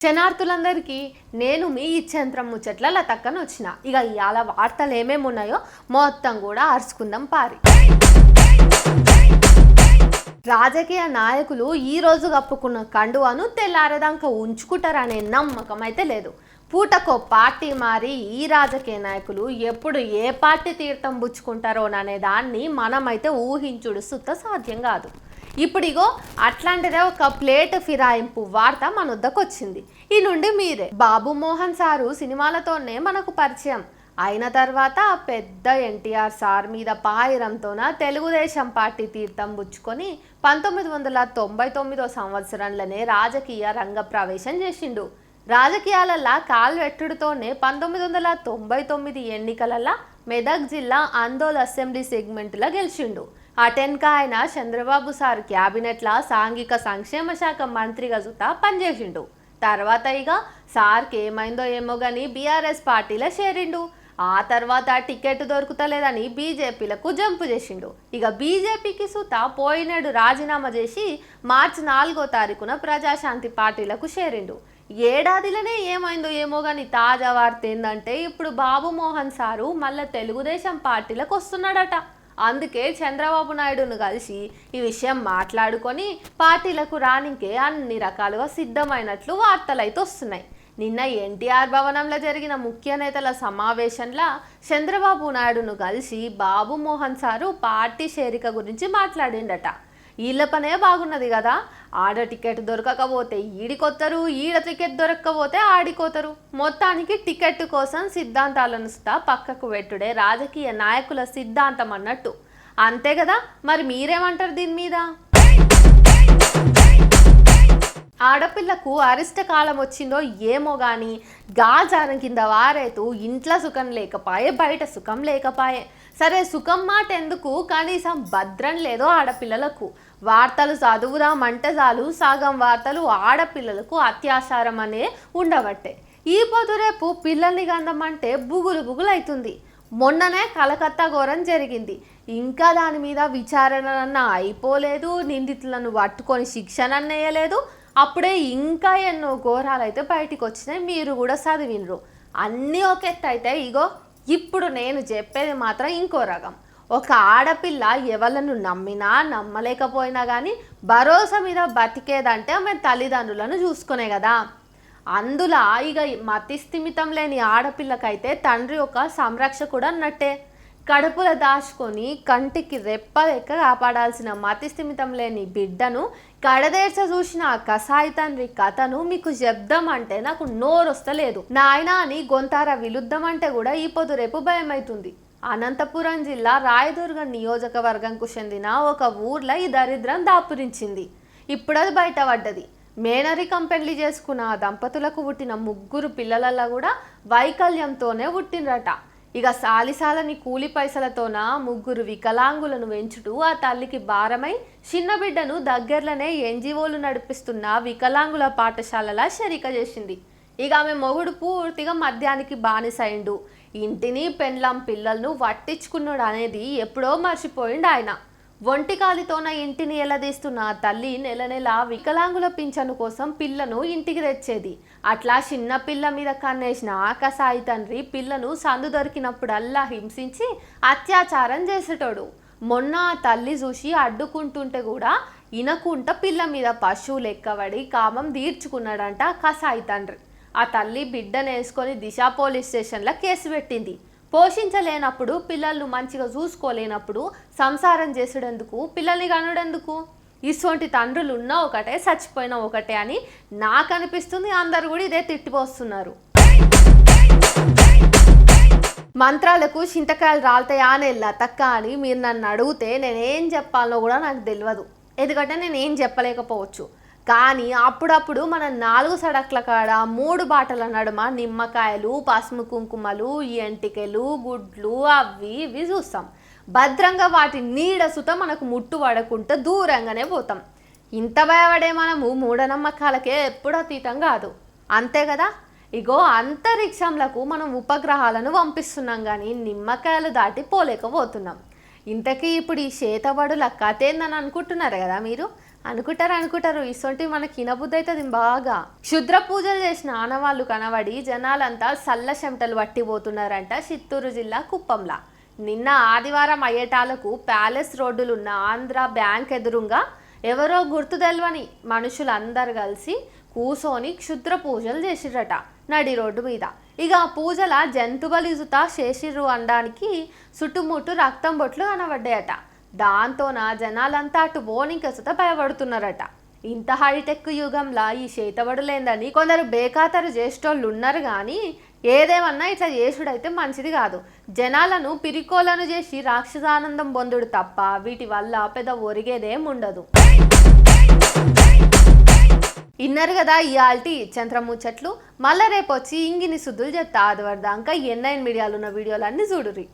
క్షణార్థులందరికీ నేను మీ ఇచ్చేంత్రం ముచ్చట్ల లతక్కన వచ్చిన. ఇక ఇవాళ వార్తలు ఏమేమి ఉన్నాయో మొత్తం కూడా అరుచుకుందాం పారి. రాజకీయ నాయకులు ఈ రోజు కప్పుకున్న కండువాను తెల్లారేదాకా ఉంచుకుంటారనే నమ్మకం అయితే లేదు. పూటకో పార్టీ మారి ఈ రాజకీయ నాయకులు ఎప్పుడు ఏ పార్టీ తీర్థం పుచ్చుకుంటారోననే దాన్ని మనమైతే ఊహించుడు సుత సాధ్యం కాదు. ఇప్పుడిగో అట్లాంటిదే ఒక ప్లేట్ ఫిరాయింపు వార్త మన వద్దకు వచ్చింది. ఈ నుండి మీరే బాబు మోహన్ సారు సినిమాలతోనే మనకు పరిచయం అయిన తర్వాత పెద్ద ఎన్టీఆర్ సార్ మీద పాయిరంతోన తెలుగుదేశం పార్టీ తీర్థం పుచ్చుకొని 1999 సంవత్సరంలోనే రాజకీయ రంగ ప్రవేశం చేసిండు. రాజకీయాలల్లా కాల్వెట్టుడుతోనే 1999 ఎన్నికలల్లా మెదక్ జిల్లా ఆందోళ్ అసెంబ్లీ సెగ్మెంట్లో గెలిచిండు. అటెన్క ఆయన చంద్రబాబు సార్ క్యాబినెట్ల సాంఘిక సంక్షేమ శాఖ మంత్రిగా సుతా పనిచేసిండు. తర్వాత ఇక సార్కి ఏమైందో ఏమో కానీ బీఆర్ఎస్ పార్టీలో చేరిండు. ఆ తర్వాత టికెట్ దొరుకుతలేదని బీజేపీలకు జంపు చేసిండు. ఇక బీజేపీకి సుత పోయినాడు రాజీనామా చేసి మార్చి 4వ తారీఖున ప్రజాశాంతి పార్టీలకు చేరిండు. ఏడాదిలోనే ఏమైందో ఏమో కానీ తాజా వార్త ఏంటంటే ఇప్పుడు బాబు మోహన్ సారు మళ్ళీ తెలుగుదేశం పార్టీలకు వస్తున్నాడట. అందుకే చంద్రబాబు నాయుడును కలిసి ఈ విషయం మాట్లాడుకొని పార్టీలకు రానికే అన్ని రకాలుగా సిద్ధమైనట్లు వార్తలు అయితే వస్తున్నాయి. నిన్న ఎన్టీఆర్ భవనంలో జరిగిన ముఖ్య నేతల సమావేశంలో చంద్రబాబు నాయుడును కలిసి బాబు మోహన్ సారు పార్టీ చేరిక గురించి మాట్లాడిండట. వీళ్ళ పనే బాగున్నది కదా, ఆడ టికెట్ దొరకకపోతే ఈడికొత్తరు, ఈడ టికెట్ దొరకకపోతే ఆడికోతరు. మొత్తానికి టికెట్ కోసం సిద్ధాంతాలను పక్కకు పెట్టుడే రాజకీయ నాయకుల సిద్ధాంతం అన్నట్టు. అంతే కదా, మరి మీరేమంటారు దీని మీద? ఆడపిల్లకు అరిష్ట కాలం వచ్చిందో ఏమో కానీ గాజారం కింద వారేతూ ఇంట్లో సుఖం లేకపాయే, బయట సుఖం లేకపాయే. సరే సుఖం మాట ఎందుకు, కనీసం భద్రం లేదో ఆడపిల్లలకు. వార్తలు చదువుదామంటే చాలు సగం వార్తలు ఆడపిల్లలకు అత్యాచారం అనే ఉండబట్టే. ఈ పొద్దు రేపు పిల్లల్ని గందమంటే బుగులు బుగులు అవుతుంది. మొన్ననే కలకత్తా ఘోరం జరిగింది. ఇంకా దాని మీద విచారణ అయిపోలేదు, నిందితులను పట్టుకొని శిక్షణ వేయలేదు. అప్పుడే ఇంకా ఎన్నో ఘోరాలు అయితే బయటికి వచ్చినాయి, మీరు కూడా చదివినరు. అన్నీ ఒక ఎత్తు అయితే ఇగో ఇప్పుడు నేను చెప్పేది మాత్రం ఇంకో రకం. ఒక ఆడపిల్ల ఎవళ్ళను నమ్మినా నమ్మలేకపోయినా కానీ భరోసా మీద బతికేదంటే ఆమె తల్లిదండ్రులను చూసుకునే కదా. అందులో ఇక మతిస్థిమితం లేని ఆడపిల్లకైతే తండ్రి ఒక సంరక్షకుడు అన్నట్టే. కడుపులో దాచుకొని కంటికి రెప్ప లెక్క కాపాడాల్సిన మతిస్థిమితం లేని బిడ్డను కడదేర్చ చూసిన ఆ కసాయి తండ్రి కథను మీకు చెప్దామంటే నాకు నోరొస్తలేదు. నాయన అని గొంతార విలుద్దామంటే కూడా ఈ పొద్దు రేపు భయమవుతుంది. అనంతపురం జిల్లా రాయదుర్గ నియోజకవర్గంకు చెందిన ఒక ఊర్లో ఈ దరిద్రం దాపురించింది. ఇప్పుడది బయటపడ్డది. మేనరికం పెళ్లి చేసుకున్న ఆ దంపతులకు పుట్టిన 3 పిల్లలలో కూడా వైకల్యంతోనే పుట్టినరట. ఇక సాలిసాలని కూలి పైసలతోన 3 వికలాంగులను పెంచుతూ ఆ తల్లికి భారమై చిన్న బిడ్డను దగ్గరలోనే ఎన్జిఓలు నడిపిస్తున్న వికలాంగుల పాఠశాలలా షరిక చేసింది. ఇక ఆమె మొగుడు పూర్తిగా మద్యానికి బానిసైండు. ఇంటిని పెండ్లం పిల్లలను పట్టించుకున్నాడు అనేది ఎప్పుడో మర్చిపోయిండు ఆయన. ఒంటికాలితోన ఇంటిని ఎలదీస్తున్న తల్లి నెల నెల వికలాంగుల పింఛను కోసం పిల్లను ఇంటికి తెచ్చేది. అట్లా చిన్న పిల్ల మీద కన్నేసిన ఆకసాయి తండ్రి పిల్లను సందు దొరికినప్పుడల్లా హింసించి అత్యాచారం చేసేటోడు. మొన్న ఆ తల్లి చూసి అడ్డుకుంటుంటే కూడా ఇనకుంట పిల్ల మీద పశువులు ఎక్కబడి కామం తీర్చుకున్నాడంట కసాయి తండ్రి. ఆ తల్లి బిడ్డను వేసుకొని దిశ పోలీస్ స్టేషన్లో కేసు పెట్టింది. పోషించలేనప్పుడు, పిల్లలను మంచిగా చూసుకోలేనప్పుడు సంసారం చేసేందుకు, పిల్లల్ని కనడెందుకు? ఇటువంటి తండ్రులు ఉన్నా ఒకటే, చచ్చిపోయినా ఒకటే అని నాకు అనిపిస్తుంది. అందరు కూడా ఇదే తిట్టిపోస్తున్నారు. మంత్రాలకు చింతకాయలు రాలుతాయా అని లతక్క అని మీరు నన్ను అడిగితే నేనేం చెప్పాలో కూడా నాకు తెలియదు. ఎందుకంటే నేనేం చెప్పలేకపోవచ్చు. కానీ అప్పుడప్పుడు మన 4 సడక్ల కాడ 3 బాటల నడుమ నిమ్మకాయలు, పసుపు కుంకుమలు, ఎంటికలు, గుడ్లు అవి ఇవి చూస్తాం. భద్రంగా వాటి నీడ సుత మనకు ముట్టు పడకుండా దూరంగానే పోతాం. ఇంత భయపడే మనము మూఢనమ్మకాలకే ఎప్పుడు అతీతం కాదు. అంతే కదా. ఇగో అంతరిక్షంలకు మనం ఉపగ్రహాలను పంపిస్తున్నాం కానీ నిమ్మకాయలు దాటి పోలేకపోతున్నాం. ఇంతకీ ఇప్పుడు ఈ చేతబడుల కథ ఏందని అనుకుంటున్నారు కదా మీరు. అనుకుంటారు ఇసొంటి మనకి ఇనబుద్ధి అవుతుంది బాగా. క్షుద్ర పూజలు చేసిన ఆనవాళ్ళు కనబడి జనాలంతా సల్ల చెమటలు పట్టిపోతున్నారంట చిత్తూరు జిల్లా కుప్పంలా. నిన్న ఆదివారం అయ్యేటాలకు ప్యాలెస్ రోడ్డులున్న ఆంధ్ర బ్యాంక్ ఎదురుగా ఎవరో గుర్తు తెల్వని మనుషులందరూ కలిసి కూసోని క్షుద్ర పూజలు చేసిరట నడి రోడ్డు మీద. ఇక ఆ పూజల జంతుబలిజుత చేసిర్రు అనడానికి చుట్టుముట్టు రక్తం బొట్లు కనబడ్డాయట. దాంతోన జనాలంతా అటు బోనికసుత భయపడుతున్నారట. ఇంత హైటెక్ యుగంలా ఈ చేతబడులేందని కొందరు బేఖాతరు చేసేటోళ్ళు ఉన్నారు. కానీ ఏదేమన్నా ఇట్లా చేసుడైతే మంచిది కాదు. జనాలను పిరికోలను చేసి రాక్షసానందం పొందుడు తప్ప వీటి వల్ల పెద్ద ఒరిగేదేం ఉండదు. ఇన్నారు కదా ఇయాల్టి చంద్రముచ్చట్లు. మళ్ళా రేపు వచ్చి ఇంగిని సుద్దులు చెప్తా. ఆదివారం దాకా ఎన్ఐన్ మీడియాలో ఉన్న వీడియోలన్నీ చూడుర్రి.